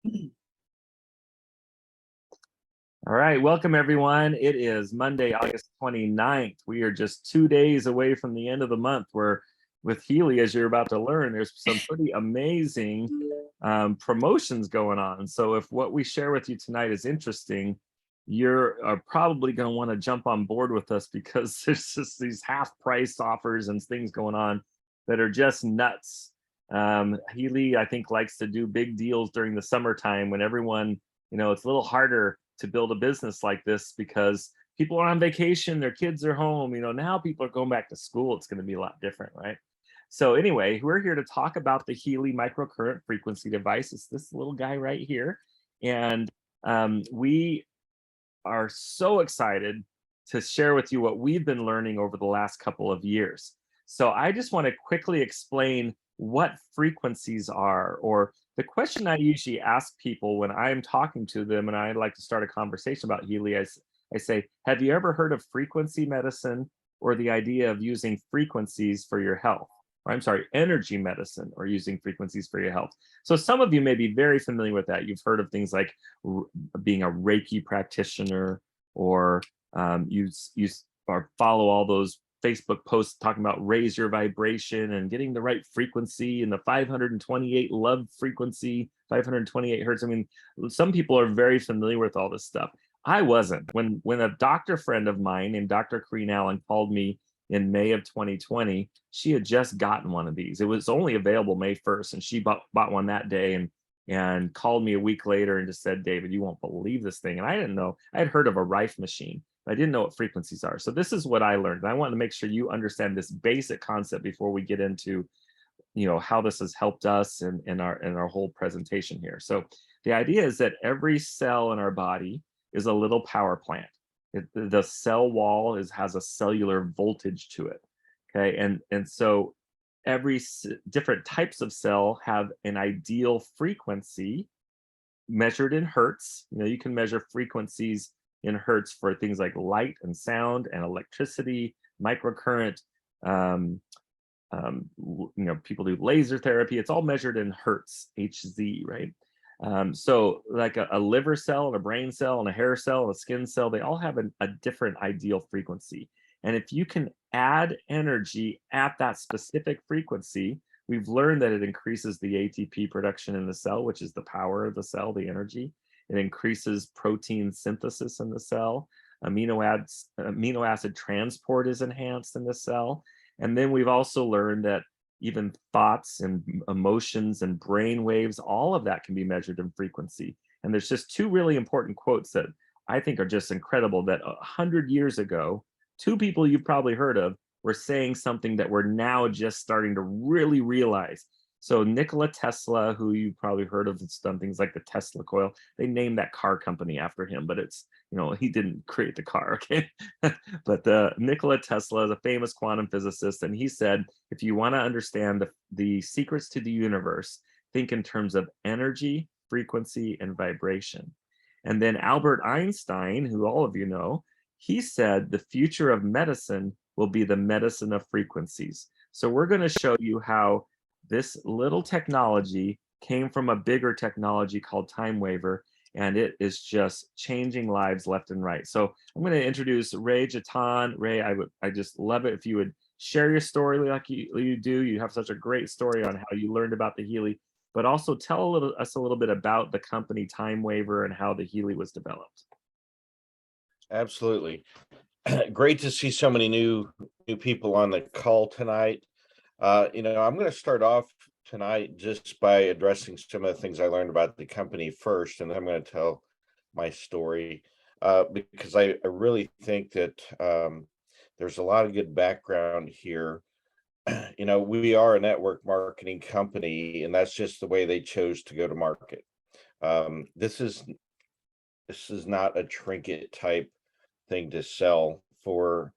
All right, welcome everyone. It is Monday, August 29th. We are just 2 days away from the end of the month. Where with Healy, as you're about to learn, there's some pretty amazing promotions going on. So if what we share with you tonight is interesting, you're probably going to want to jump on board with us because there's just these half price offers and things going on that are just nuts. Healy, I think, likes to do big deals during the summertime when everyone, it's a little harder to build a business like this because people are on vacation, their kids are home. Now people are going back to school. It's going to be a lot different, right? So anyway, we're here to talk about the Healy microcurrent frequency device. It's this little guy right here. And we are so excited to share with you what we've been learning over the last couple of years. So I just want to quickly explain what frequencies are, or the question I usually ask people when I'm talking to them and I'd like to start a conversation about Healy. I say, have you ever heard of frequency medicine, or the idea of using frequencies for your health? Or, I'm sorry, energy medicine, or using frequencies for your health. So some of you may be very familiar with that. You've heard of things like being a Reiki practitioner, or you or follow all those Facebook posts talking about raise your vibration and getting the right frequency and the 528 love frequency, 528 hertz. I mean, some people are very familiar with all this stuff. I wasn't. When a doctor friend of mine named Dr. Corrine Allen called me in May of 2020, she had just gotten one of these. It was only available May 1st, and she bought one that day and called me a week later and just said, David, you won't believe this thing. And I didn't know. I had heard of a Rife machine. I didn't know what frequencies are. So this is what I learned. And I want to make sure you understand this basic concept before we get into, how this has helped us in our whole presentation here. So the idea is that every cell in our body is a little power plant. The cell wall has a cellular voltage to it. Okay, and so every different types of cell have an ideal frequency measured in hertz. You can measure frequencies in hertz for things like light and sound and electricity, microcurrent. People do laser therapy. It's all measured in hertz, Hz, right? So like a liver cell and a brain cell and a hair cell and a skin cell, they all have a different ideal frequency. And if you can add energy at that specific frequency, we've learned that it increases the ATP production in the cell, which is the power of the cell, the energy. It increases protein synthesis in the cell. Amino acid transport is enhanced in the cell. And then we've also learned that even thoughts and emotions and brain waves, all of that can be measured in frequency. And there's just two really important quotes that I think are just incredible, that 100 years ago, two people you've probably heard of were saying something that we're now just starting to really realize. So Nikola Tesla, who you probably heard of, has done things like the Tesla coil. They named that car company after him, but it's, he didn't create the car, okay? But Nikola Tesla is a famous quantum physicist, and he said, if you want to understand the secrets to the universe, think in terms of energy, frequency, and vibration. And then Albert Einstein, who all of you know, he said the future of medicine will be the medicine of frequencies. So we're going to show you how this little technology came from a bigger technology called Time Waver, and it is just changing lives left and right. So I'm going to introduce Ray Jatan. Ray, I just love it if you would share your story like you do. You have such a great story on how you learned about the Healy, but also tell us a little bit about the company Time Waver and how the Healy was developed. Absolutely. Great to see so many new people on the call tonight. I'm going to start off tonight just by addressing some of the things I learned about the company first, and then I'm going to tell my story because I really think that there's a lot of good background here. We are a network marketing company, and that's just the way they chose to go to market. This is not a trinket type thing to sell for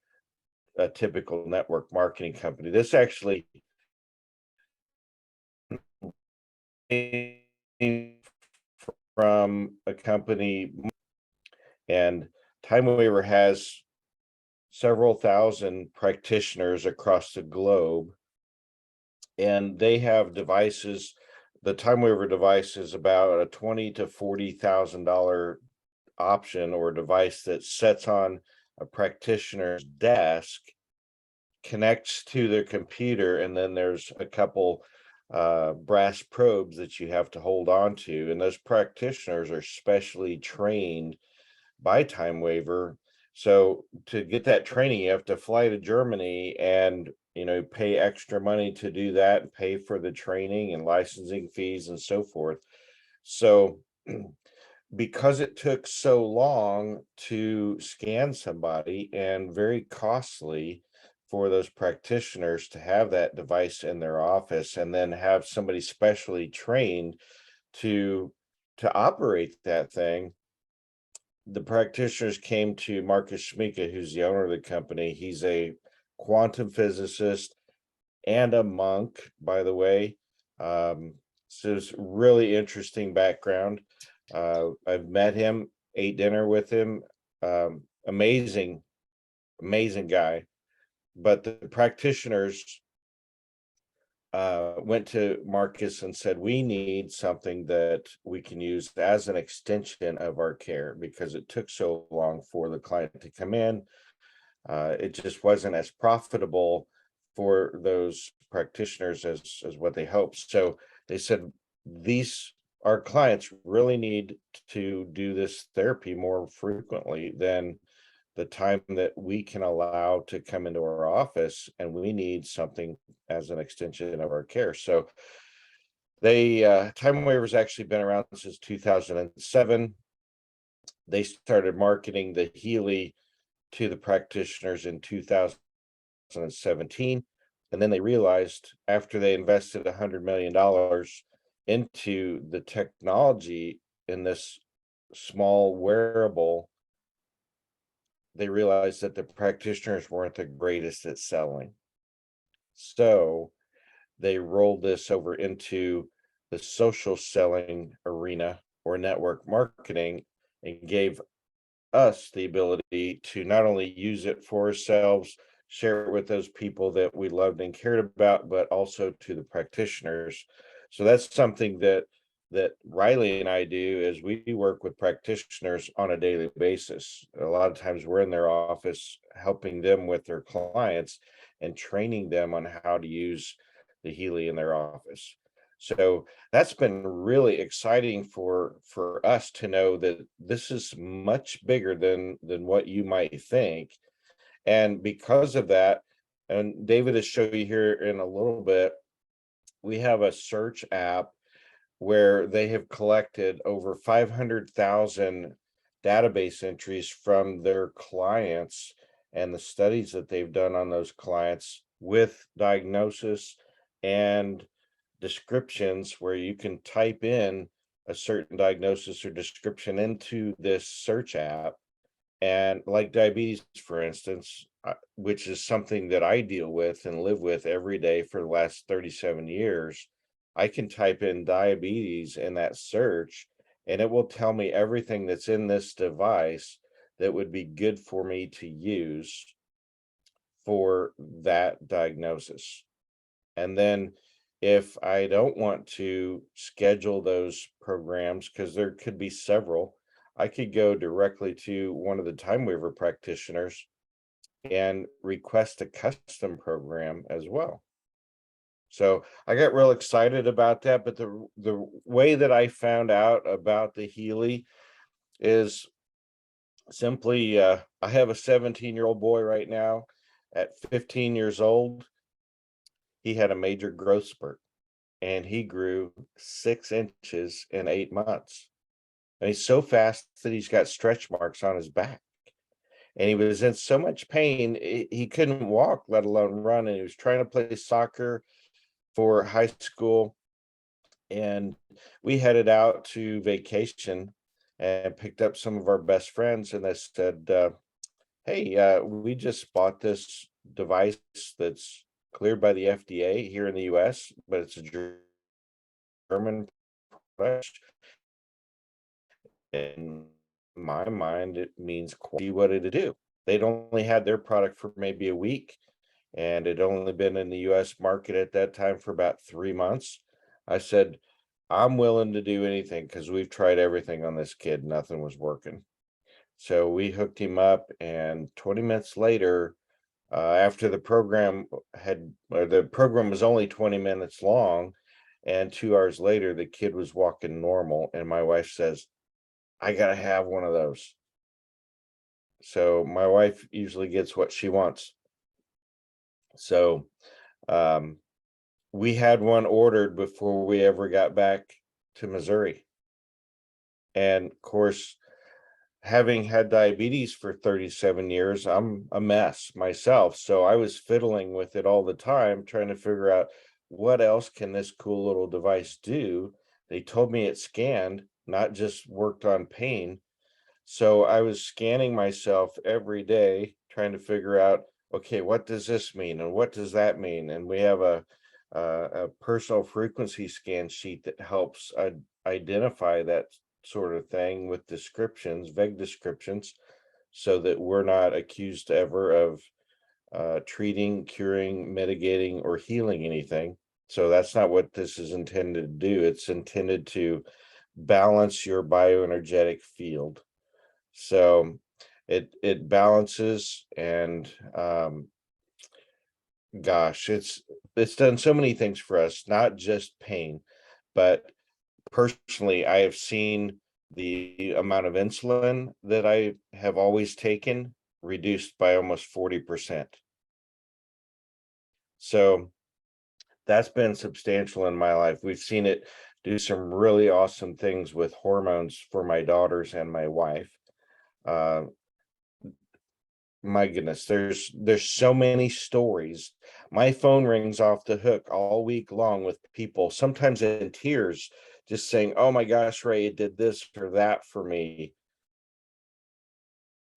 a typical network marketing company. This actually came from a company, and Time Waver has several thousand practitioners across the globe, and they have devices the time waiver device is about a $20,000 to $40,000 option or device that sits on a practitioner's desk, connects to their computer, and then there's a couple brass probes that you have to hold on to, and those practitioners are specially trained by time waiver. So to get that training, you have to fly to Germany and pay extra money to do that, and pay for the training and licensing fees and so forth. So because it took so long to scan somebody and very costly for those practitioners to have that device in their office and then have somebody specially trained to operate that thing, the practitioners came to Marcus Schmika, who's the owner of the company. He's a quantum physicist and a monk, by the way. So it's really interesting background. I've met him, ate dinner with him. Amazing, amazing guy. But the practitioners went to Marcus and said, we need something that we can use as an extension of our care because it took so long for the client to come in. It just wasn't as profitable for those practitioners as what they hoped. So they said, our clients really need to do this therapy more frequently than the time that we can allow to come into our office, and we need something as an extension of our care. So time waiver's actually been around since 2007. They started marketing the Healy to the practitioners in 2017, and then they realized after they invested $100 million into the technology in this small wearable, they realized that the practitioners weren't the greatest at selling. So they rolled this over into the social selling arena or network marketing and gave us the ability to not only use it for ourselves, share it with those people that we loved and cared about, but also to the practitioners. So that's something that Riley and I do is we work with practitioners on a daily basis. A lot of times we're in their office helping them with their clients and training them on how to use the Healy in their office. So that's been really exciting for us to know that this is much bigger than what you might think. And because of that, and David will show you here in a little bit, we have a search app where they have collected over 500,000 database entries from their clients and the studies that they've done on those clients with diagnosis and descriptions, where you can type in a certain diagnosis or description into this search app. And like diabetes, for instance, which is something that I deal with and live with every day for the last 37 years, I can type in diabetes in that search and it will tell me everything that's in this device that would be good for me to use for that diagnosis. And then if I don't want to schedule those programs, because there could be several, I could go directly to one of the time waiver practitioners and request a custom program as well. So I got real excited about that. But the way that I found out about the Healy is simply I have a 17-year-old boy right now. At 15 years old, he had a major growth spurt and he grew 6 inches in 8 months. And he's so fast that he's got stretch marks on his back. And he was in so much pain, he couldn't walk, let alone run. And he was trying to play soccer for high school. And we headed out to vacation and picked up some of our best friends. And they said, hey, we just bought this device that's cleared by the FDA here in the US, but it's a German product. In my mind, it means see what it'd do. They'd only had their product for maybe a week, and it only been in the US market at that time for about 3 months. I said, I'm willing to do anything because we've tried everything on this kid. Nothing was working. So we hooked him up, and 20 minutes later, after the program was only 20 minutes long, and 2 hours later, the kid was walking normal. And my wife says, I gotta have one of those. So my wife usually gets what she wants. So um, we had one ordered before we ever got back to Missouri. And of course, having had diabetes for 37 years, I'm a mess myself. So I was fiddling with it all the time, trying to figure out what else can this cool little device do. They told me it scanned, not just worked on pain. So I was scanning myself every day, trying to figure out, okay, what does this mean? And what does that mean? And we have a personal frequency scan sheet that helps identify that sort of thing with descriptions, vague descriptions, so that we're not accused ever of treating, curing, mitigating, or healing anything. So that's not what this is intended to do. It's intended to balance your bioenergetic field. So it balances, and gosh, it's done so many things for us, not just pain, but personally, I have seen the amount of insulin that I have always taken reduced by almost 40%. So that's been substantial in my life. We've seen it do some really awesome things with hormones for my daughters and my wife. Uh, my goodness, there's so many stories. My phone rings off the hook all week long with people, sometimes in tears, just saying, oh my gosh, Ray, it did this or that for me.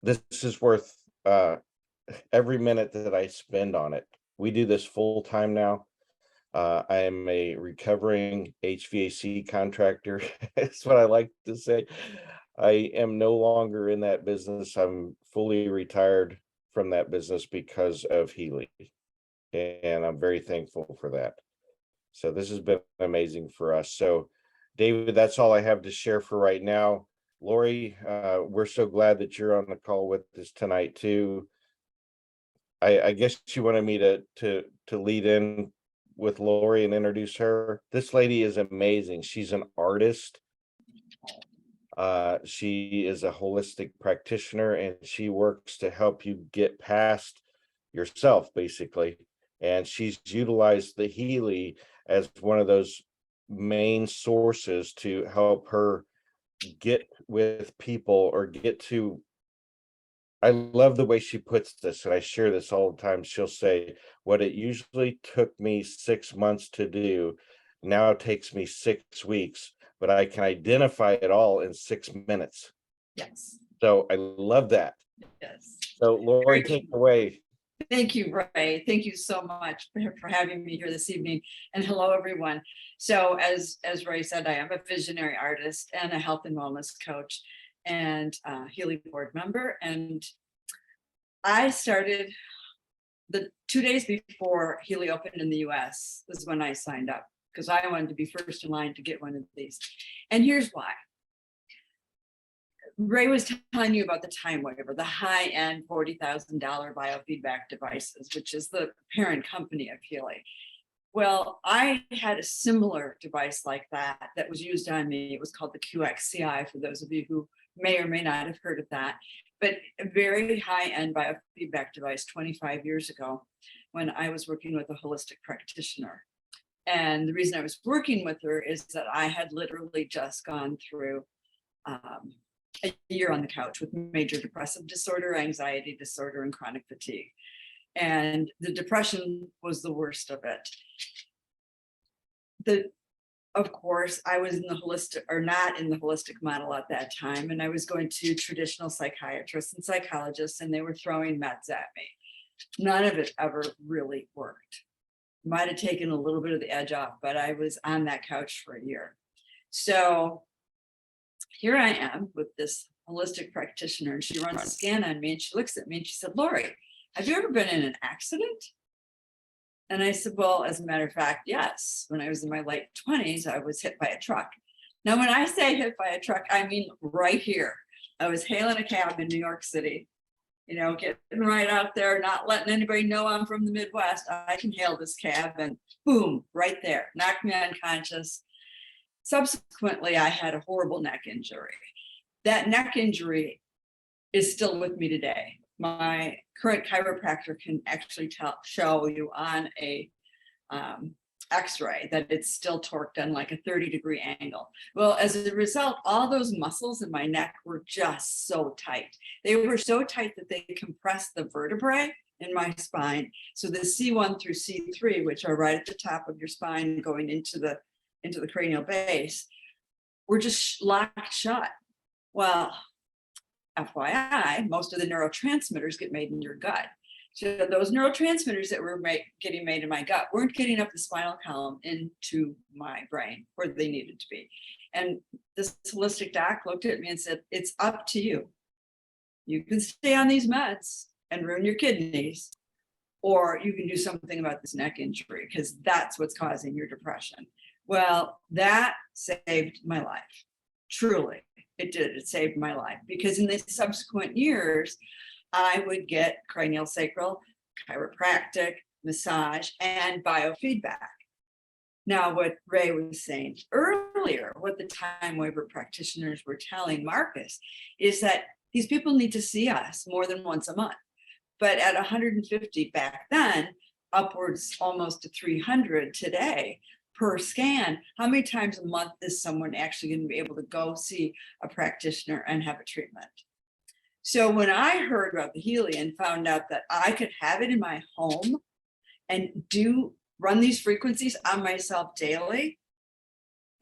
This is worth every minute that I spend on it. We do this full time now. I am a recovering HVAC contractor. That's what I like to say. I am no longer in that business. I'm fully retired from that business because of Healy, and I'm very thankful for that. So this has been amazing for us. So, David, that's all I have to share for right now. Lori, we're so glad that you're on the call with us tonight too. I guess you wanted me to lead in with Lori and introduce her. This lady is amazing. She's an artist. She is a holistic practitioner, and she works to help you get past yourself, basically. And she's utilized the Healy as one of those main sources to help her get with people, or get to, I love the way she puts this, and I share this all the time. She'll say, what it usually took me 6 months to do now takes me 6 weeks, but I can identify it all in 6 minutes. Yes. So I love that. Yes. So Lori, take it away. Thank you, Ray. Thank you so much for having me here this evening. And hello, everyone. So as Ray said, I am a visionary artist and a health and wellness coach, and Healy board member. And I started the 2 days before Healy opened in the US is when I signed up, because I wanted to be first in line to get one of these. And here's why. Ray was telling you about the Time Waver, the high-end $40,000 biofeedback devices, which is the parent company of Healy. Well, I had a similar device like that was used on me. It was called the QXCI, for those of you who may or may not have heard of that, but a very high-end biofeedback device 25 years ago when I was working with a holistic practitioner. And the reason I was working with her is that I had literally just gone through a year on the couch with major depressive disorder, anxiety disorder, and chronic fatigue. And the depression was the worst of it. Of course, I was in the holistic, or not in the holistic model at that time. And I was going to traditional psychiatrists and psychologists, and they were throwing meds at me. None of it ever really worked. Might have taken a little bit of the edge off, but I was on that couch for a year. So here I am with this holistic practitioner, and she runs a scan on me, and she looks at me and she said, Lori, have you ever been in an accident? And I said, well, as a matter of fact, yes. When I was in my late 20s, I was hit by a truck. Now, when I say hit by a truck, I mean right here. I was hailing a cab in New York City, getting right out there, not letting anybody know I'm from the Midwest. I can hail this cab, and boom, right there, knocked me unconscious. Subsequently, I had a horrible neck injury. That neck injury is still with me today. My current chiropractor can actually show you on a x-ray that it's still torqued on like a 30-degree angle. Well, as a result, all those muscles in my neck were just so tight. They were so tight that they compressed the vertebrae in my spine. So the C1 through C3, which are right at the top of your spine going into the cranial base, were just locked shut. Well, FYI, most of the neurotransmitters get made in your gut. So those neurotransmitters that were getting made in my gut weren't getting up the spinal column into my brain where they needed to be. And this holistic doc looked at me and said, it's up to you. You can stay on these meds and ruin your kidneys, or you can do something about this neck injury because that's what's causing your depression. Well, that saved my life. Truly, it did. It saved my life because in the subsequent years, I would get craniosacral, chiropractic, massage, and biofeedback. Now, what Ray was saying earlier, what the time waiver practitioners were telling Marcus, is that these people need to see us more than once a month. But at 150 back then, upwards almost to 300 today per scan, how many times a month is someone actually going to be able to go see a practitioner and have a treatment? So when I heard about the Healy and found out that I could have it in my home and run these frequencies on myself daily,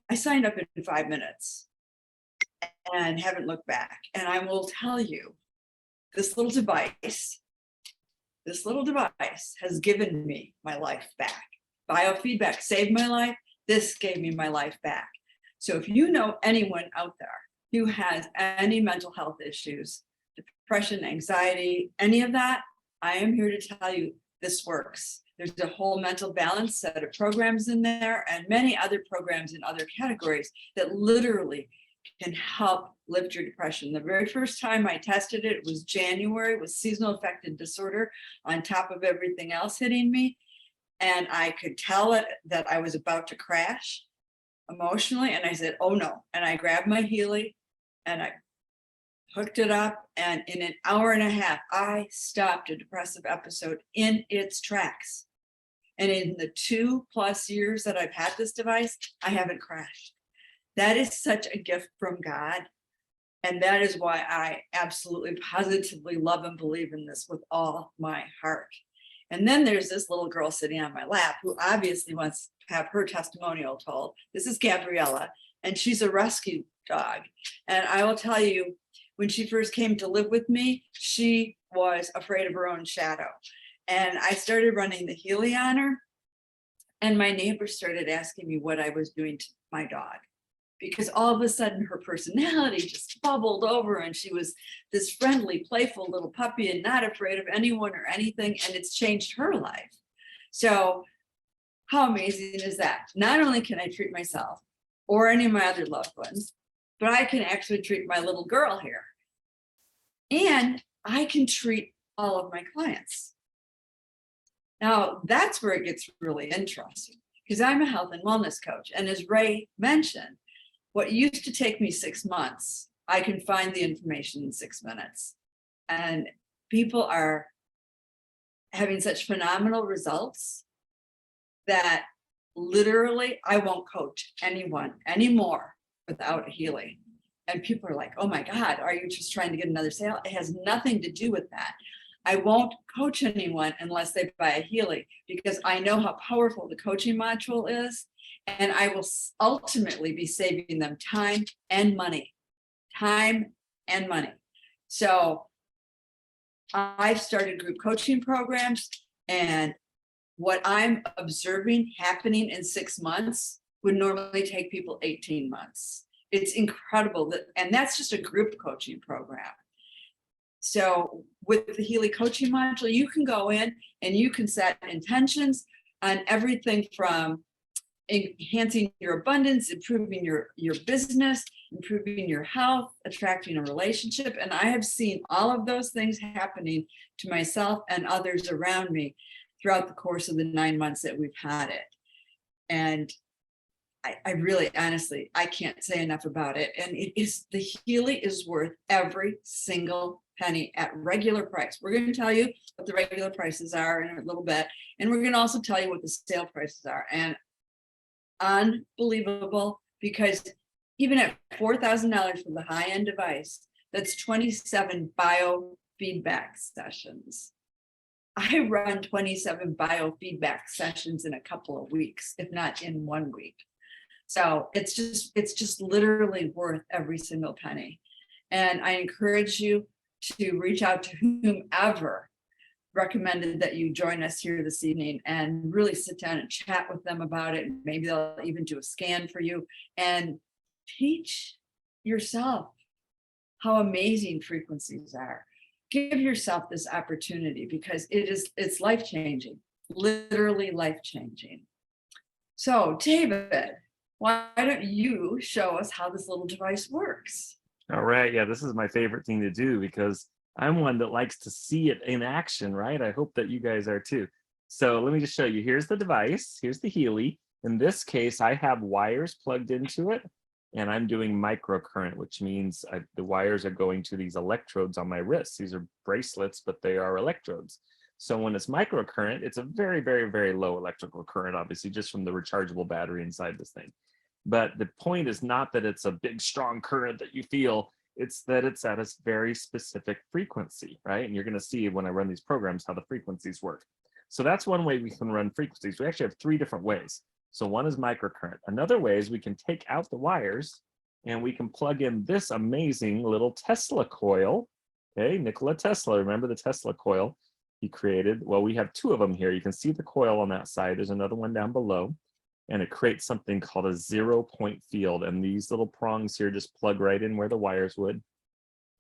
I signed up in 5 minutes and haven't looked back. And I will tell you, this little device has given me my life back. Biofeedback saved my life. This gave me my life back. So if you know anyone out there who has any mental health issues, depression, anxiety, any of that, I am here to tell you this works. There's a whole mental balance set of programs in there and many other programs in other categories that literally can help lift your depression. The very first time I tested it was January with seasonal affective disorder on top of everything else hitting me. And I could tell it that I was about to crash emotionally. And I said, oh no. And I grabbed my Healy and I hooked it up. And in an hour and a half, I stopped a depressive episode in its tracks. And in the 2+ years that I've had this device, I haven't crashed. That is such a gift from God. And that is why I absolutely positively love and believe in this with all my heart. And then there's this little girl sitting on my lap who obviously wants to have her testimonial told. This is Gabriella, and she's a rescue dog. And I will tell you, when she first came to live with me, she was afraid of her own shadow. And I started running the Healy on her, and my neighbors started asking me what I was doing to my dog. Because all of a sudden her personality just bubbled over and she was this friendly, playful little puppy and not afraid of anyone or anything. And it's changed her life. So how amazing is that? Not only can I treat myself or any of my other loved ones, but I can actually treat my little girl here. And I can treat all of my clients. Now that's where it gets really interesting because I'm a health and wellness coach. And as Ray mentioned, what used to take me 6 months, I can find the information in 6 minutes. And people are having such phenomenal results that literally I won't coach anyone anymore without a Healy. And people are like, oh my God, are you just trying to get another sale? It has nothing to do with that. I won't coach anyone unless they buy a Healy because I know how powerful the coaching module is. And I will ultimately be saving them time and money. So I've started group coaching programs, and what I'm observing happening in 6 months would normally take people 18 months. It's incredible and that's just a group coaching program. So with the Healy coaching module, you can go in and you can set intentions on everything from enhancing your abundance, improving your business, improving your health, attracting a relationship. And I have seen all of those things happening to myself and others around me throughout the course of the 9 months that we've had it. And I really, honestly, I can't say enough about it. And the Healy is worth every single penny at regular price. We're going to tell you what the regular prices are in a little bit. And we're going to also tell you what the sale prices are. And unbelievable, because even at $4,000 for the high-end device, that's 27 biofeedback sessions. I run 27 biofeedback sessions in a couple of weeks, if not in 1 week. So it's just literally worth every single penny. And I encourage you to reach out to whomever recommended that you join us here this evening and really sit down and chat with them about it. Maybe they'll even do a scan for you and teach yourself how amazing frequencies are. Give yourself this opportunity, because it's life-changing, literally life-changing. So David, why don't you show us how this little device works? All right. Yeah, this is my favorite thing to do because I'm one that likes to see it in action, right? I hope that you guys are too. So let me just show you. Here's the device. Here's the Healy. In this case, I have wires plugged into it, and I'm doing microcurrent, which means the wires are going to these electrodes on my wrists. These are bracelets, but they are electrodes. So when it's microcurrent, it's a very, very, very low electrical current, obviously, just from the rechargeable battery inside this thing. But the point is not that it's a big, strong current that you feel. It's that it's at a very specific frequency, right? And you're going to see when I run these programs how the frequencies work. So that's one way we can run frequencies. We actually have 3 different ways. So one is microcurrent. Another way is we can take out the wires and we can plug in this amazing little Tesla coil. Okay, Nikola Tesla, remember the Tesla coil he created? Well, we have 2 of them here. You can see the coil on that side. There's another one down below. And it creates something called a 0-point field. And these little prongs here just plug right in where the wires would.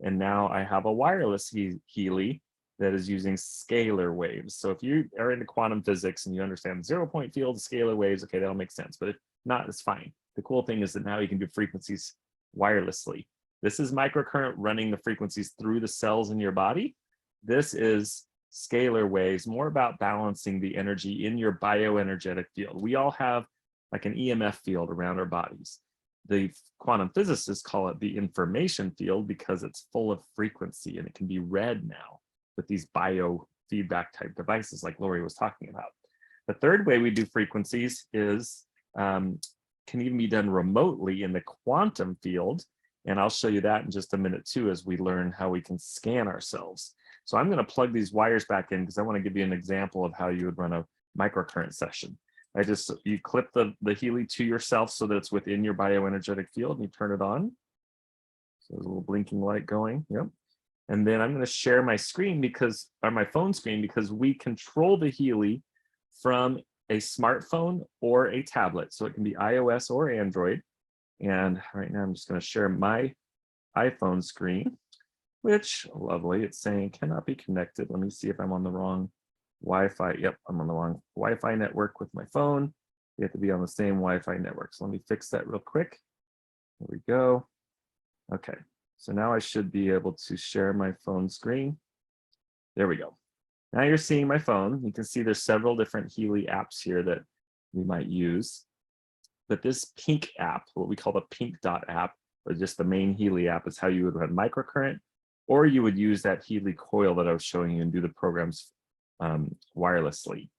And now I have a wireless Healy that is using scalar waves. So if you are into quantum physics and you understand 0-point field, scalar waves, okay, that'll make sense. But if not, it's fine. The cool thing is that now you can do frequencies wirelessly. This is microcurrent running the frequencies through the cells in your body. This is scalar waves, more about balancing the energy in your bioenergetic field. We all have like an EMF field around our bodies. The quantum physicists call it the information field because it's full of frequency and it can be read now with these biofeedback type devices like Lori was talking about. The third way we do frequencies is can even be done remotely in the quantum field. And I'll show you that in just a minute too, as we learn how we can scan ourselves. So I'm going to plug these wires back in because I want to give you an example of how you would run a microcurrent session. You clip the Healy to yourself so that it's within your bioenergetic field and you turn it on. So there's a little blinking light going, yep. And then I'm going to share my screen or my phone screen, because we control the Healy from a smartphone or a tablet. So it can be iOS or Android. And right now I'm just going to share my iPhone screen, which, lovely, it's saying cannot be connected. Let me see if I'm on the wrong Wi-Fi. Yep, I'm on the wrong Wi-Fi network with my phone. You have to be on the same Wi-Fi network. So let me fix that real quick. There we go. Okay, so now I should be able to share my phone screen. There we go. Now you're seeing my phone. You can see there's several different Healy apps here that we might use. But this pink app, what we call the pink dot app, or just the main Healy app, is how you would run microcurrent, or you would use that Healy coil that I was showing you and do the programs wirelessly.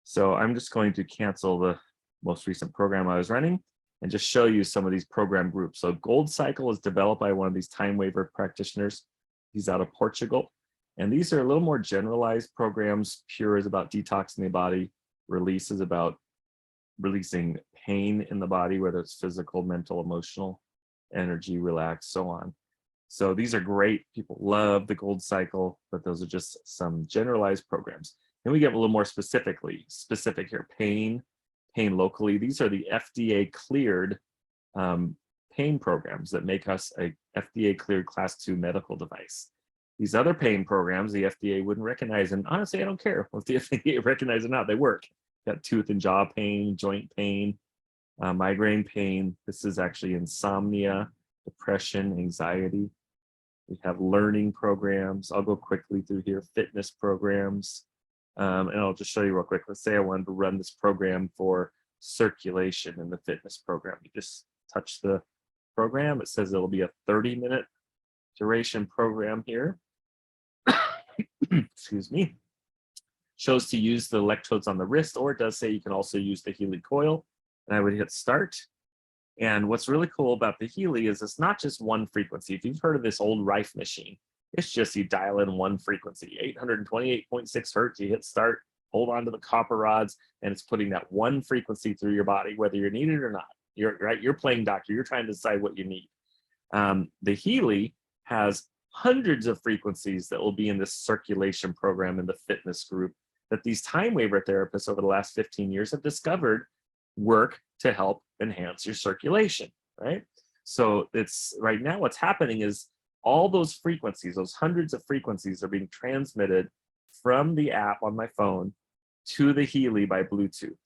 So I'm just going to cancel the most recent program I was running and just show you some of these program groups. So Gold Cycle is developed by one of these time waiver practitioners. He's out of Portugal. And these are a little more generalized programs. Pure is about detoxing the body. Release is about releasing pain in the body, whether it's physical, mental, emotional, energy, relax, so on. So these are great. People love the Gold Cycle, but those are just some generalized programs. Then we get a little more specific here. Pain locally. These are the FDA cleared pain programs that make us a FDA cleared class 2 medical device. These other pain programs, the FDA wouldn't recognize, and honestly, I don't care if the FDA recognizes or not, they work. got tooth and jaw pain, joint pain, migraine pain. This is actually insomnia, depression, anxiety. We have learning programs. I'll go quickly through here. Fitness programs. And I'll just show you real quick. Let's say I wanted to run this program for circulation in the fitness program. You just touch the program. It says it'll be a 30-minute duration program here. Excuse me. Shows to use the electrodes on the wrist, or it does say you can also use the Healy coil. And I would hit start. And what's really cool about the Healy is it's not just one frequency. If you've heard of this old Rife machine, it's just you dial in one frequency, 828.6 hertz, you hit start, hold on to the copper rods, and it's putting that one frequency through your body, whether you need it or not. You're playing doctor, you're trying to decide what you need. The Healy has hundreds of frequencies that will be in this circulation program in the fitness group that these time waiver therapists over the last 15 years have discovered work to help enhance your circulation, right? So it's right now what's happening is all those frequencies, those hundreds of frequencies are being transmitted from the app on my phone to the Healy by Bluetooth.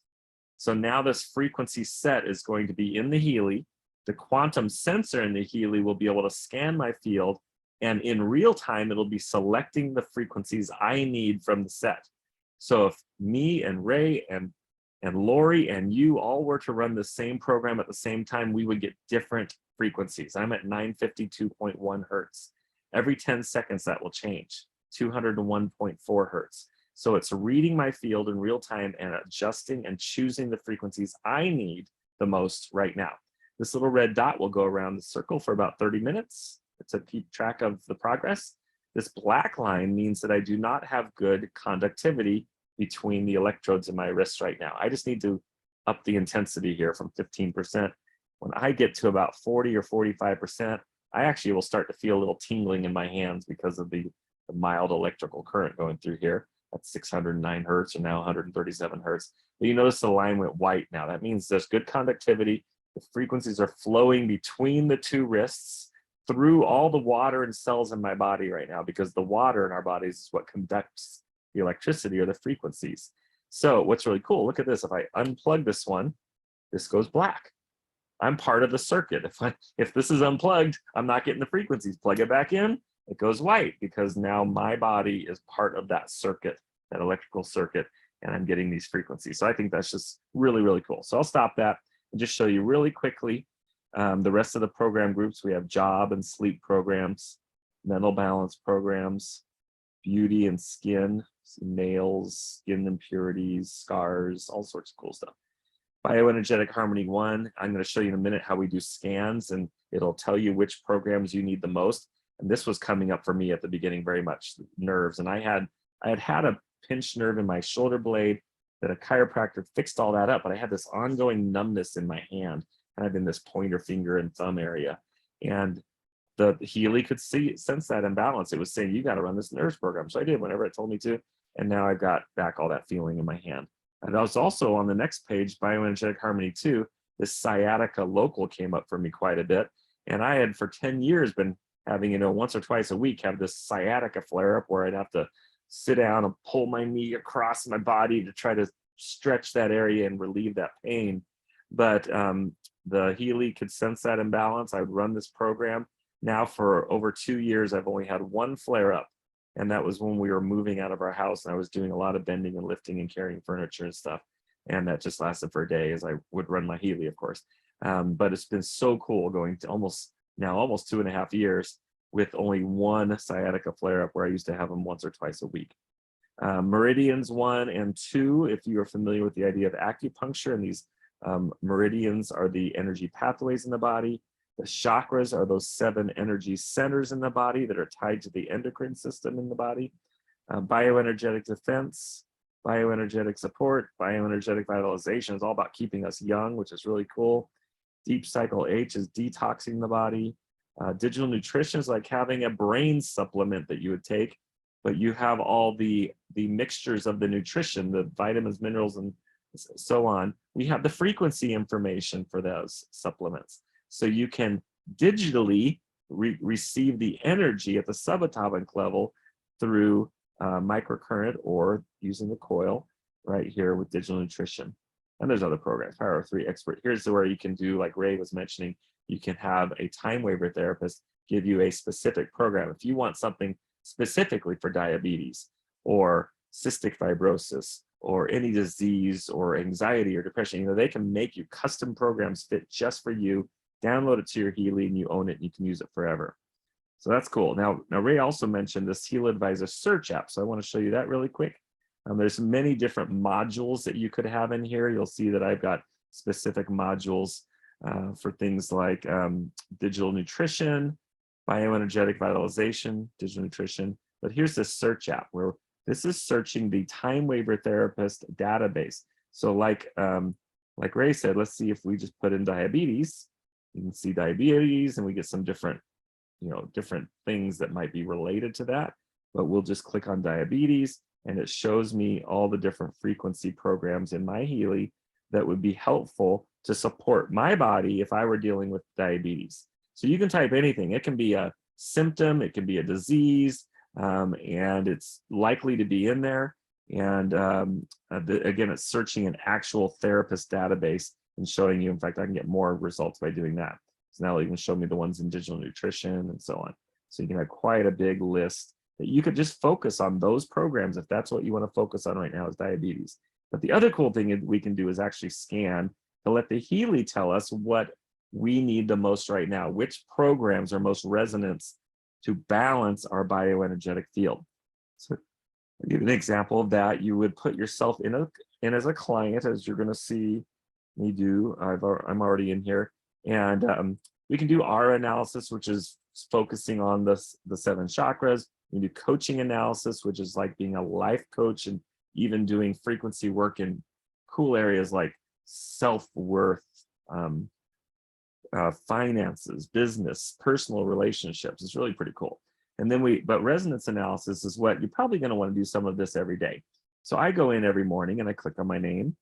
So now this frequency set is going to be in the Healy. The quantum sensor in the Healy will be able to scan my field, and in real time, it'll be selecting the frequencies I need from the set. So if me and Ray and Lori and you all were to run the same program at the same time, we would get different frequencies. I'm at 952.1 hertz. Every 10 seconds that will change, 201.4 hertz. So it's reading my field in real time and adjusting and choosing the frequencies I need the most right now. This little red dot will go around the circle for about 30 minutes to keep track of the progress. This black line means that I do not have good conductivity between the electrodes in my wrists right now. I just need to up the intensity here from 15%. When I get to about 40 or 45%, I actually will start to feel a little tingling in my hands because of the mild electrical current going through here. That's 609 hertz, or now 137 hertz. But you notice the line went white now. That means there's good conductivity. The frequencies are flowing between the two wrists through all the water and cells in my body right now, because the water in our bodies is what conducts the electricity or the frequencies. So what's really cool, look at this. If I unplug this one, this goes black. I'm part of the circuit. If this is unplugged, I'm not getting the frequencies. Plug it back in, it goes white, because now my body is part of that circuit, that electrical circuit, and I'm getting these frequencies. So I think that's just really, really cool. So I'll stop that and just show you really quickly the rest of the program groups. We have job and sleep programs, mental balance programs, beauty and skin, nails, skin impurities, scars, all sorts of cool stuff. Bioenergetic Harmony 1, I'm going to show you in a minute how we do scans, and it'll tell you which programs you need the most. And this was coming up for me at the beginning very much, nerves. And I had a pinched nerve in my shoulder blade that a chiropractor fixed all that up, but I had this ongoing numbness in my hand, kind of in this pointer finger and thumb area. And the Healy could sense that imbalance. It was saying, you got to run this nerves program. So I did whenever it told me to. And now I've got back all that feeling in my hand. And I was also on the next page, Bioenergetic Harmony 2, this sciatica local came up for me quite a bit. And I had for 10 years been having, once or twice a week, have this sciatica flare up where I'd have to sit down and pull my knee across my body to try to stretch that area and relieve that pain. But the Healy could sense that imbalance. I would run this program. Now for over 2 years, I've only had one flare up. And that was when we were moving out of our house, and I was doing a lot of bending and lifting and carrying furniture and stuff. And that just lasted for a day as I would run my Healy, of course. But it's been so cool going to almost 2.5 years with only one sciatica flare up, where I used to have them once or twice a week. Meridians 1 and 2, if you are familiar with the idea of acupuncture, and these meridians are the energy pathways in the body. The chakras are those 7 energy centers in the body that are tied to the endocrine system in the body. Bioenergetic defense, bioenergetic support, bioenergetic vitalization is all about keeping us young, which is really cool. Deep cycle H is detoxing the body. Digital nutrition is like having a brain supplement that you would take, but you have all the mixtures of the nutrition, the vitamins, minerals, and so on. We have the frequency information for those supplements. So you can digitally receive the energy at the subatomic level through microcurrent or using the coil. right here with digital nutrition. And there's other programs, Power 3 Expert. Here's where you can do, like Ray was mentioning, you can have a time waiver therapist give you a specific program. If you want something specifically for diabetes or cystic fibrosis or any disease or anxiety or depression, you know, they can make you custom programs fit just for you, download it to your Healy, and you own it and you can use it forever. So that's cool. Now Ray also mentioned this Healy Advisor search app. So I want to show you that really quick. There's many different modules that you could have in here. You'll see that I've got specific modules for things like digital nutrition, bioenergetic vitalization, digital nutrition. But here's the search app where this is searching the time waiver therapist database. So like Ray said, let's see if we just put in diabetes. You can see diabetes and we get some different, you know, different things that might be related to that. But we'll just click on diabetes and it shows me all the different frequency programs in my Healy that would be helpful to support my body if I were dealing with diabetes. So you can type anything. It can be a symptom, it can be a disease, and it's likely to be in there. And again, it's searching an actual therapist database and showing you, in fact, I can get more results by doing that. So now you can show me the ones in digital nutrition and so on. So you can have quite a big list that you could just focus on those programs if that's what you want to focus on right now is diabetes. But the other cool thing we can do is actually scan to let the Healy tell us what we need the most right now, which programs are most resonance to balance our bioenergetic field. So I'll give you an example of that. You would put yourself in as a client, as you're going to see me do. I'm already in here, and we can do our analysis, which is focusing on the 7 chakras. We do coaching analysis, which is like being a life coach and even doing frequency work in cool areas like self-worth, finances, business, personal relationships. It's really pretty cool. And then but resonance analysis is what you're probably going to want to do some of this every day. So I go in every morning and I click on my name,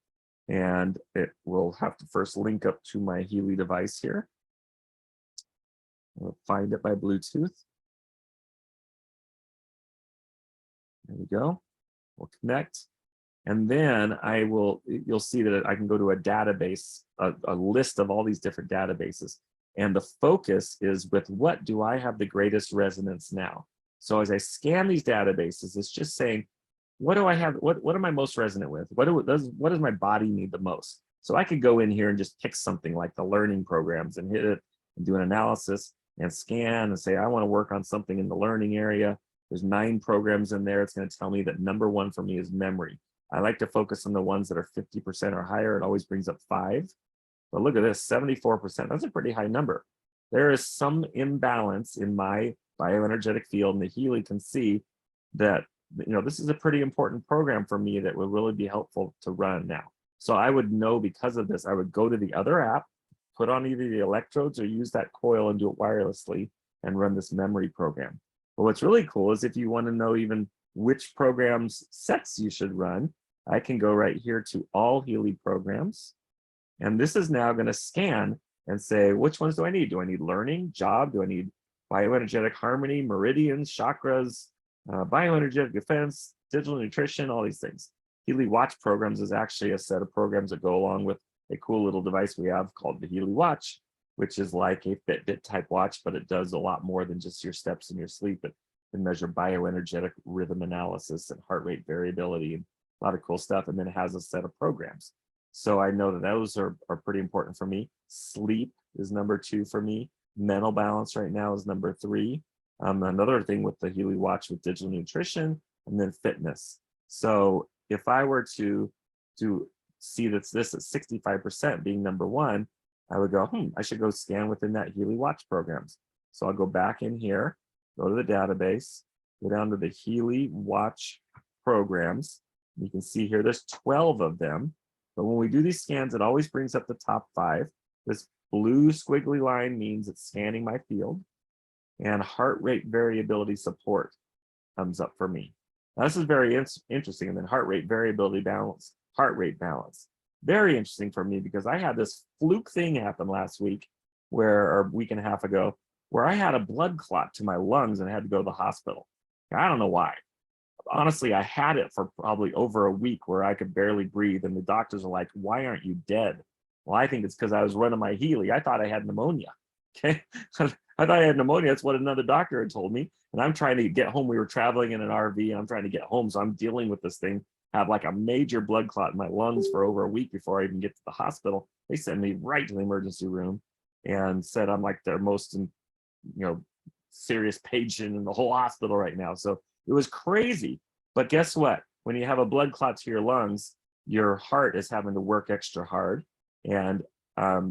and it will have to first link up to my Healy device here. I'll find it by Bluetooth. There we go. We'll connect. And then you'll see that I can go to a database, a list of all these different databases. And the focus is with what do I have the greatest resonance now? So as I scan these databases, it's just saying, what do I have? What am I most resonant with? What does my body need the most? So I could go in here and just pick something like the learning programs and hit it and do an analysis and scan and say, I want to work on something in the learning area. There's 9 programs in there. It's going to tell me that number 1 for me is memory. I like to focus on the ones that are 50% or higher. It always brings up 5. But look at this, 74%. That's a pretty high number. There is some imbalance in my bioenergetic field, and the Healy can see that, you know, this is a pretty important program for me that will really be helpful to run now. So I would know because of this, I would go to the other app, put on either the electrodes or use that coil and do it wirelessly and run this memory program. But what's really cool is if you want to know even which programs sets you should run, I can go right here to all Healy programs. And this is now going to scan and say, which ones do I need? Do I need learning, job? Do I need bioenergetic harmony, meridians, chakras, bioenergetic defense, digital nutrition, all these things. Healy Watch programs is actually a set of programs that go along with a cool little device we have called the Healy Watch, which is like a Fitbit type watch, but it does a lot more than just your steps and your sleep. It can measure bioenergetic rhythm analysis and heart rate variability and a lot of cool stuff. And then it has a set of programs. So I know that those are pretty important for me. Sleep is number 2 for me. Mental balance right now is number 3. Another thing with the Healy Watch with digital nutrition, and then fitness. So if I were to see this at 65% being number 1, I would go, I should go scan within that Healy Watch programs. So I'll go back in here, go to the database, go down to the Healy Watch programs. You can see here, there's 12 of them. But when we do these scans, it always brings up the top 5. This blue squiggly line means it's scanning my field. And heart rate variability support comes up for me. Now, this is very interesting. And then heart rate variability balance, heart rate balance. Very interesting for me because I had this fluke thing happen last week, or a week and a half ago, where I had a blood clot to my lungs and I had to go to the hospital. I don't know why. honestly, I had it for probably over a week where I could barely breathe. And the doctors are like, why aren't you dead? Well, I think it's because I was running my Healy. I thought I had pneumonia. Okay. I thought I had pneumonia. That's what another doctor had told me. And I'm trying to get home. We were traveling in an RV and I'm trying to get home. So I'm dealing with this thing, have like a major blood clot in my lungs for over a week before I even get to the hospital. They sent me right to the emergency room and said I'm like their most, serious patient in the whole hospital right now. So it was crazy. But guess what? When you have a blood clot to your lungs, your heart is having to work extra hard. And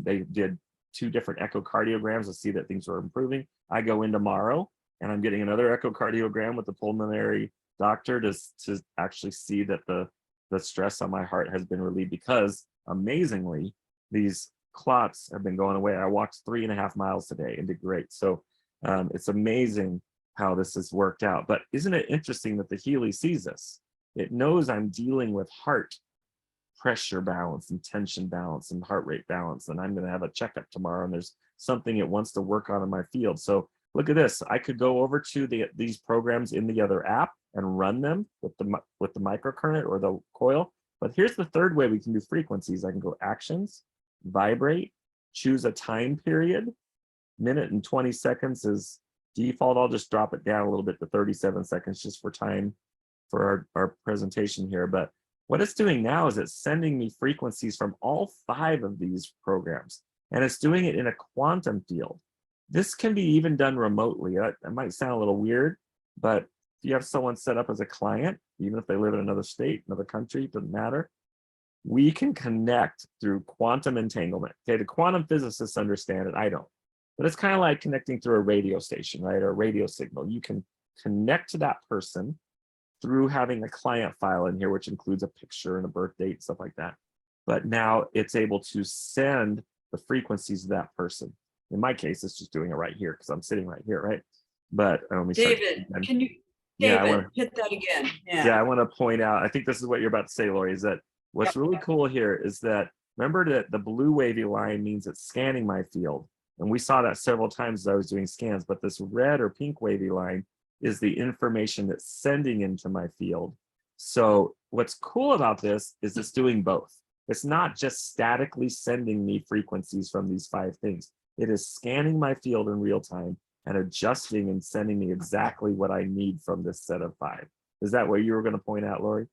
they did 2 different echocardiograms to see that things were improving. I go in tomorrow and I'm getting another echocardiogram with the pulmonary doctor to actually see that the stress on my heart has been relieved, because amazingly, these clots have been going away. I walked 3.5 miles today and did great. So it's amazing how this has worked out. But isn't it interesting that the Healy sees this? It knows I'm dealing with heart pressure balance and tension balance and heart rate balance, and I'm going to have a checkup tomorrow, and there's something it wants to work on in my field. So look at this. I could go over to these programs in the other app and run them with the microcurrent or the coil. But here's the third way we can do frequencies. I can go actions, vibrate, choose a time period. Minute and 20 seconds is default. I'll just drop it down a little bit to 37 seconds just for time for our presentation here. But what it's doing now is it's sending me frequencies from all 5 of these programs, and it's doing it in a quantum field. This can be even done remotely. That might sound a little weird, but if you have someone set up as a client, even if they live in another state, another country, it doesn't matter. We can connect through quantum entanglement. Okay, the quantum physicists understand it, I don't. But it's kind of like connecting through a radio station, right? Or a radio signal. You can connect to that person through having a client file in here, which includes a picture and a birth date, stuff like that. But now it's able to send the frequencies of that person. In my case, it's just doing it right here because I'm sitting right here, right? But David, can you, hit that again? Yeah, I want to point out, I think this is what you're about to say, Lori, is that what's really cool here is that, remember that the blue wavy line means it's scanning my field. And we saw that several times as I was doing scans, but this red or pink wavy line is the information that's sending into my field. So what's cool about this is it's doing both. It's not just statically sending me frequencies from these 5 things. It is scanning my field in real time and adjusting and sending me exactly what I need from this set of 5. Is that what you were going to point out, Lori?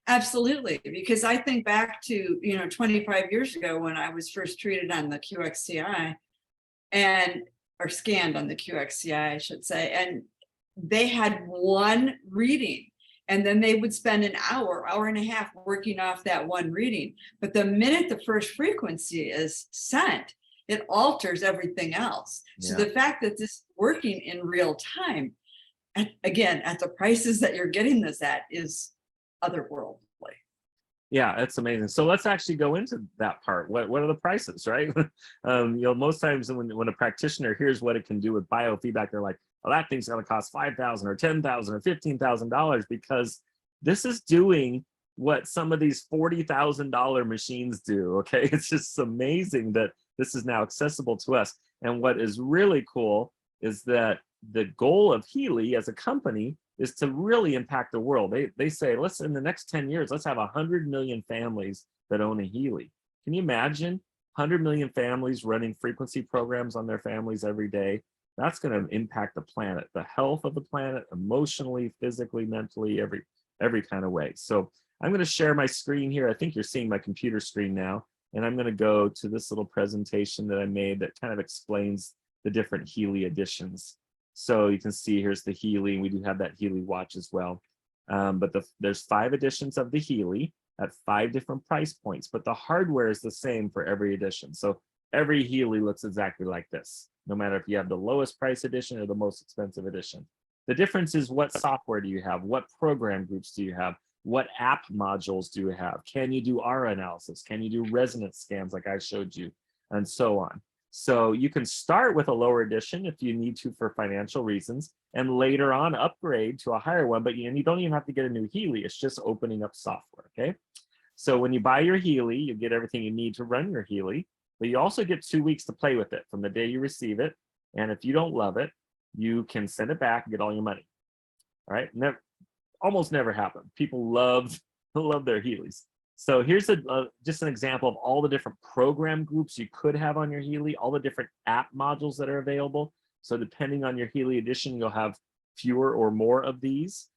Absolutely, because I think back to 25 years ago when I was first treated on the QXCI or scanned on the QXCI, I should say, and they had one reading, and then they would spend an hour and a half working off that one reading. But the minute the first frequency is sent, it alters everything else. Yeah. So the fact that this is working in real time, again, at the prices that you're getting this at, is otherworldly. Yeah, it's amazing. So let's actually go into that part. What are the prices, right? Most times when a practitioner hears what it can do with biofeedback, they're like, "Oh, that thing's going to cost $5,000 or $10,000 or $15,000," because this is doing what some of these $40,000 machines do. Okay, it's just amazing that this is now accessible to us. And what is really cool is that the goal of Healy as a company is to really impact the world. They say, let's, in the next 10 years, let's have 100 million families that own a Healy. Can you imagine 100 million families running frequency programs on their families every day? That's going to impact the planet, the health of the planet, emotionally, physically, mentally, every kind of way. So I'm going to share my screen here. I think you're seeing my computer screen now. And I'm going to go to this little presentation that I made that kind of explains the different Healy editions. So you can see here's the Healy, and we do have that Healy watch as well. But there's 5 editions of the Healy at 5 different price points, but the hardware is the same for every edition. So every Healy looks exactly like this, no matter if you have the lowest price edition or the most expensive edition. The difference is what software do you have? What program groups do you have? What app modules do you have? Can you do aura analysis? Can you do resonance scans like I showed you? And so on. So you can start with a lower edition if you need to for financial reasons, and later on upgrade to a higher one, but you don't even have to get a new Healy. It's just opening up software, okay? So when you buy your Healy, you get everything you need to run your Healy, but you also get 2 weeks to play with it from the day you receive it. And if you don't love it, you can send it back and get all your money, all right? almost never happen. People love their Heelys. So here's just an example of all the different program groups you could have on your Healy, all the different app modules that are available. So depending on your Healy edition, you'll have fewer or more of these.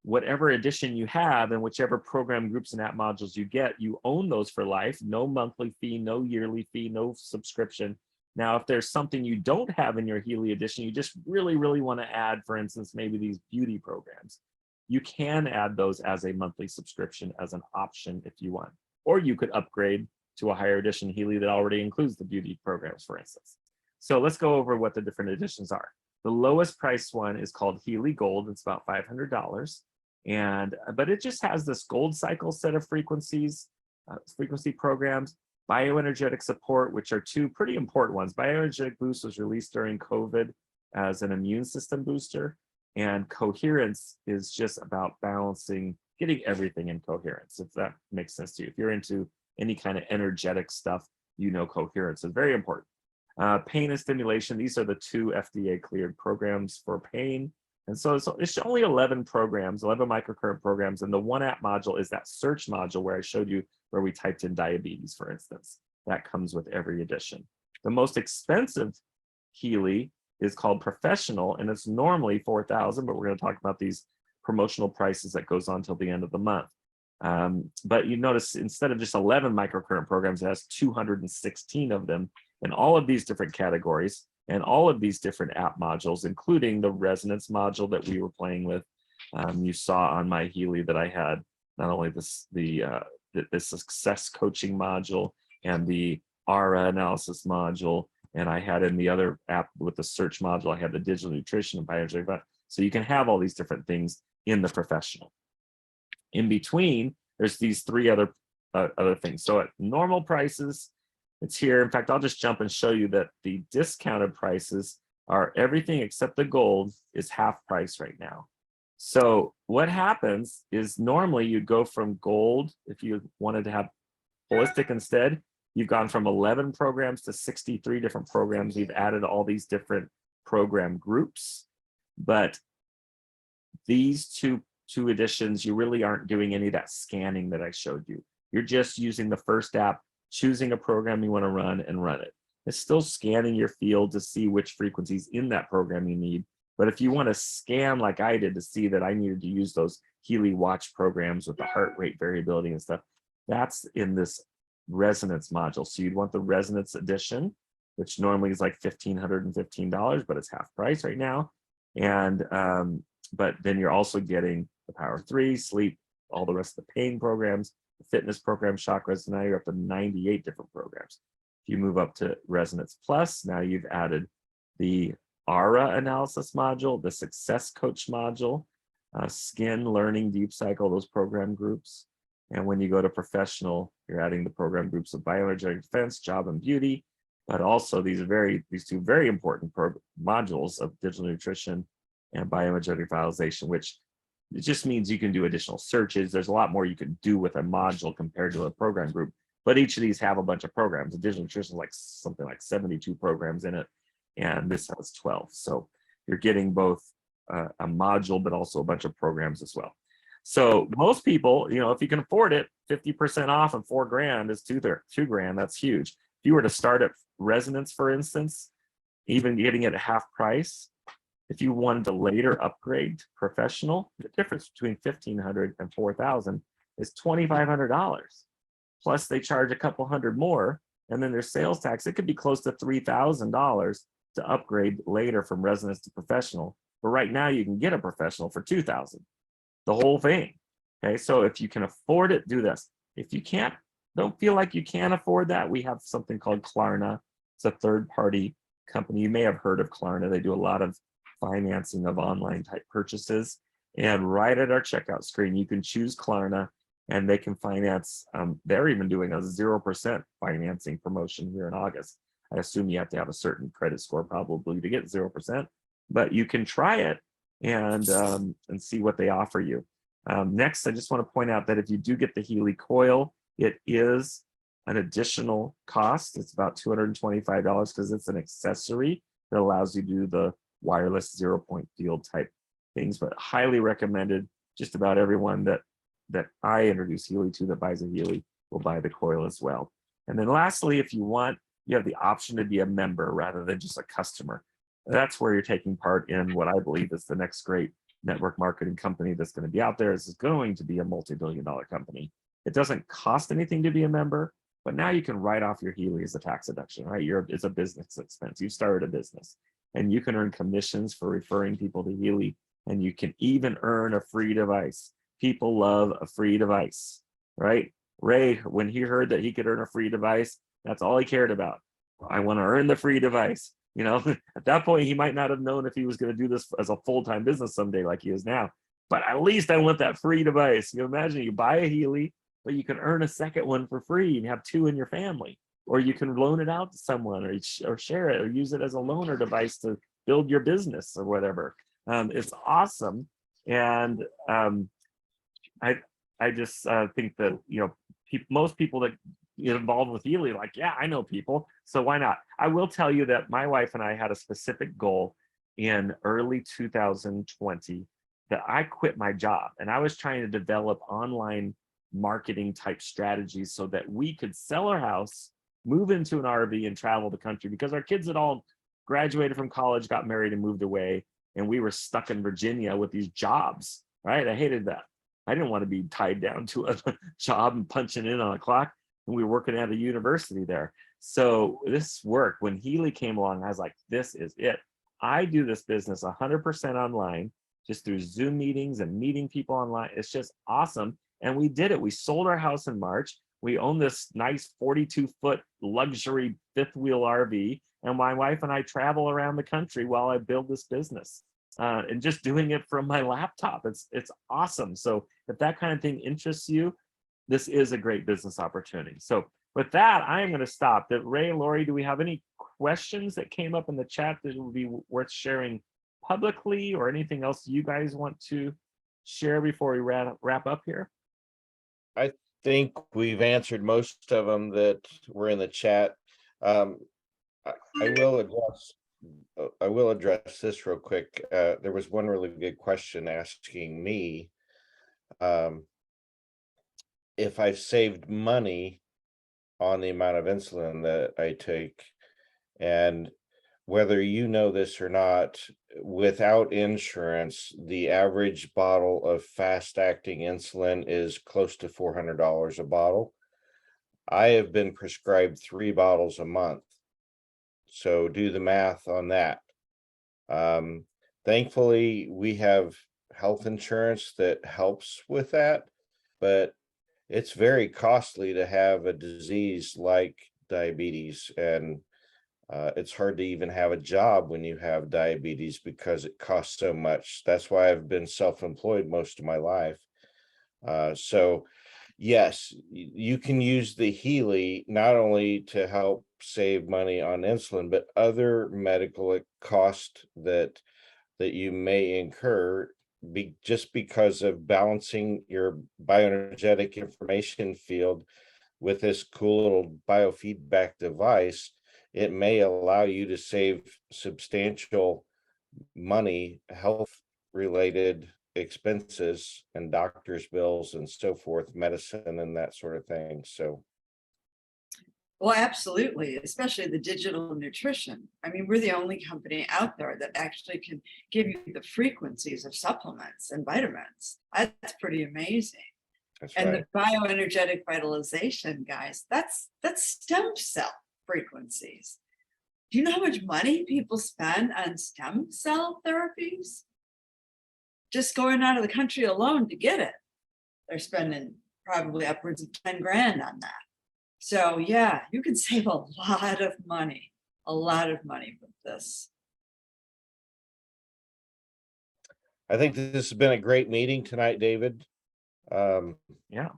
Whatever edition you have and whichever program groups and app modules you get, you own those for life. No monthly fee, no yearly fee, no subscription. Now, if there's something you don't have in your Healy edition, you just really, really want to add, for instance, maybe these beauty programs, you can add those as a monthly subscription as an option if you want. Or you could upgrade to a higher edition Healy that already includes the beauty programs, for instance. So let's go over what the different editions are. The lowest priced one is called Healy Gold. It's about $500. But it just has this gold cycle set of frequency programs, bioenergetic support, which are two pretty important ones. Bioenergetic boost was released during COVID as an immune system booster, and coherence is just about balancing, getting everything in coherence, if that makes sense to you. If you're into any kind of energetic stuff, you know coherence is very important. Pain and stimulation, these are the two FDA cleared programs for pain. And so it's only 11 programs, 11 microcurrent programs. And the one app module is that search module where I showed you where we typed in diabetes, for instance. That comes with every edition. The most expensive Healy is called Professional, and it's normally $4,000, but we're going to talk about these promotional prices that goes on till the end of the month. But you notice instead of just 11 microcurrent programs, it has 216 of them in all of these different categories and all of these different app modules, including the resonance module that we were playing with. You saw on my Healy that I had not only the success coaching module and the aura analysis module, and I had in the other app with the search module, I had the digital nutrition and bioenergetic. So you can have all these different things in the Professional. In between, there's these three other things. So at normal prices, it's here. In fact, I'll just jump and show you that the discounted prices are everything except the gold is half price right now. So what happens is normally you'd go from gold, if you wanted to have holistic instead, you've gone from 11 programs to 63 different programs. You've added all these different program groups, but these two editions, you really aren't doing any of that scanning that I showed you. You're just using the first app, choosing a program you want to run and run it. It's still scanning your field to see which frequencies in that program you need. But if you want to scan like I did to see that I needed to use those Healy Watch programs with the heart rate variability and stuff, that's in this resonance module. So you'd want the resonance edition, which normally is like $1,515, but it's half price right now. And but then you're also getting the Power 3, sleep, all the rest of the pain programs, the fitness program, chakras. Now you're up to 98 different programs. If you move up to Resonance Plus, now you've added the aura analysis module, the success coach module, skin, learning, deep cycle, those program groups. And when you go to Professional, you're adding the program groups of bioenergetic defense, job, and beauty, but also these two very important modules of digital nutrition and bioenergetic vitalization, which it just means you can do additional searches. There's a lot more you can do with a module compared to a program group, but each of these have a bunch of programs. The digital nutrition is like something like 72 programs in it, and this has 12. So you're getting both a module, but also a bunch of programs as well. So most people, if you can afford it, 50% off and $4,000 is $2,000. That's huge. If you were to start at Resonance, for instance, even getting it at half price, if you wanted to later upgrade to Professional, the difference between $1,500 and $4,000 is $2,500. Plus they charge a couple hundred more, and then their sales tax, it could be close to $3,000 to upgrade later from Resonance to Professional. But right now you can get a Professional for $2,000, the whole thing. Okay, so if you can afford it, do this. If you can't, don't feel like you can't afford that, we have something called Klarna. It's a third-party company. You may have heard of Klarna. They do a lot of financing of online type purchases. And right at our checkout screen, you can choose Klarna and they can finance. They're even doing a 0% financing promotion here in August. I assume you have to have a certain credit score probably to get 0%, but you can try it and see what they offer you. Next, I just want to point out that if you do get the Healy coil, it is an additional cost. It's about $225 because it's an accessory that allows you to do the wireless 0-point field type things, but highly recommended. Just about everyone that I introduce Healy to that buys a Healy will buy the coil as well. And then lastly, if you want, you have the option to be a member rather than just a customer. That's where you're taking part in what I believe is the next great network marketing company that's going to be out there. This is going to be a multi-billion-dollar company. It doesn't cost anything to be a member, but now you can write off your Healy as a tax deduction, right? It's a business expense. You started a business and you can earn commissions for referring people to Healy, and you can even earn a free device. People love a free device, right? Ray, when he heard that he could earn a free device, that's all he cared about. I want to earn the free device. You know, at that point, he might not have known if he was going to do this as a full-time business someday like he is now. But at least I want that free device. You imagine you buy a Healy, but you can earn a second one for free and have two in your family. Or you can loan it out to someone or share it or use it as a loaner device to build your business or whatever. It's awesome. And I just think that, you know, most people that get involved with Healy, like, yeah, I know people, so why not? I will tell you that my wife and I had a specific goal in early 2020 that I quit my job, and I was trying to develop online marketing type strategies so that we could sell our house, move into an RV, and travel the country, because our kids had all graduated from college, got married, and moved away, and we were stuck in Virginia with these jobs, right? I hated that. I didn't want to be tied down to a job and punching in on a clock. And we were working at a university there. So this worked. When Healy came along, I was like, this is it. I do this business 100% online, just through Zoom meetings and meeting people online. It's just awesome. And we did it. We sold our house in March. We own this nice 42-foot luxury fifth wheel RV. And my wife and I travel around the country while I build this business. And just doing it from my laptop. It's awesome. So if that kind of thing interests you, this is a great business opportunity. So with that, I am going to stop. Ray, Lori, do we have any questions that came up in the chat that would be worth sharing publicly, or anything else you guys want to share before we wrap up here? I think we've answered most of them that were in the chat. I will address this real quick. There was one really good question asking me if I've saved money on the amount of insulin that I take. And whether you know this or not, without insurance, the average bottle of fast-acting insulin is close to $400 a bottle. I have been prescribed 3 bottles a month. So do the math on that. Thankfully, we have health insurance that helps with that, but it's very costly to have a disease like diabetes, and it's hard to even have a job when you have diabetes because it costs so much. That's why I've been self-employed most of my life. So yes, you can use the Healy not only to help save money on insulin, but other medical costs that you may incur just because of balancing your bioenergetic information field with this cool little biofeedback device. It may allow you to save substantial money, health related expenses and doctor's bills and so forth, medicine and that sort of thing. So Well, absolutely, especially the digital nutrition. I mean, we're the only company out there that actually can give you the frequencies of supplements and vitamins. That's pretty amazing. that's And right. the bioenergetic vitalization, guys, that's stem cell frequencies. Do you know how much money people spend on stem cell therapies? Just going out of the country alone to get it, they're spending probably upwards of 10 grand on that. So yeah, you can save a lot of money with this. I think this has been a great meeting tonight, David. Yeah,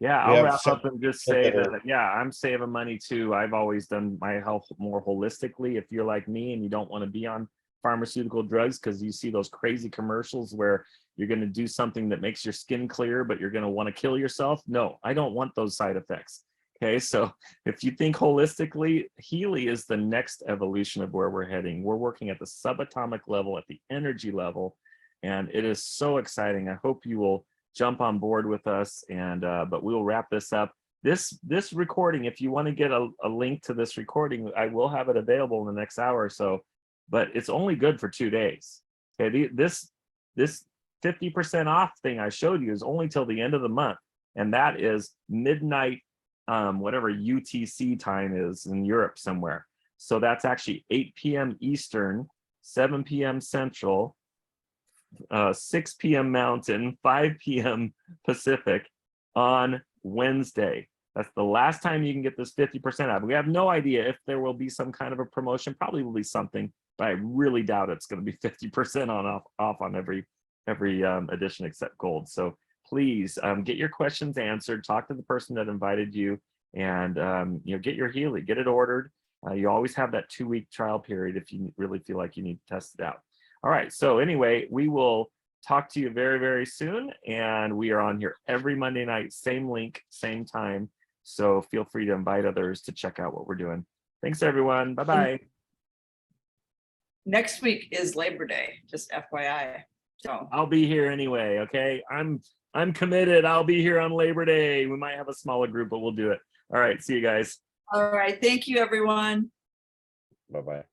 we I'll have wrap some up and just people say that are- that, yeah, I'm saving money too. I've always done my health more holistically. If you're like me and you don't want to be on pharmaceutical drugs because you see those crazy commercials where you're going to do something that makes your skin clear, but you're going to want to kill yourself. No, I don't want those side effects. Okay, so if you think holistically, Healy is the next evolution of where we're heading. We're working at the subatomic level, at the energy level, and it is so exciting. I hope you will jump on board with us, and but we'll wrap this up. This recording, if you want to get a link to this recording, I will have it available in the next hour or so, but it's only good for 2 days. Okay, this 50% off thing I showed you is only till the end of the month, and that is midnight, whatever UTC time is in Europe somewhere. So that's actually 8 p.m. Eastern, 7 p.m. Central, 6 p.m. Mountain, 5 p.m. Pacific on Wednesday. That's the last time you can get this 50% off. We have no idea if there will be some kind of a promotion. Probably will be something, but I really doubt it's going to be 50% off on every edition except gold. So please get your questions answered. Talk to the person that invited you, and get your Healy, get it ordered. You always have that 2-week trial period if you really feel like you need to test it out. All right. So anyway, we will talk to you very, very soon, and we are on here every Monday night, same link, same time. So feel free to invite others to check out what we're doing. Thanks, everyone. Bye-bye. Next week is Labor Day, just FYI. So I'll be here anyway. Okay. I'm committed. I'll be here on Labor Day. We might have a smaller group, but we'll do it. All right. See you guys. all right. Thank you, everyone. Bye-bye.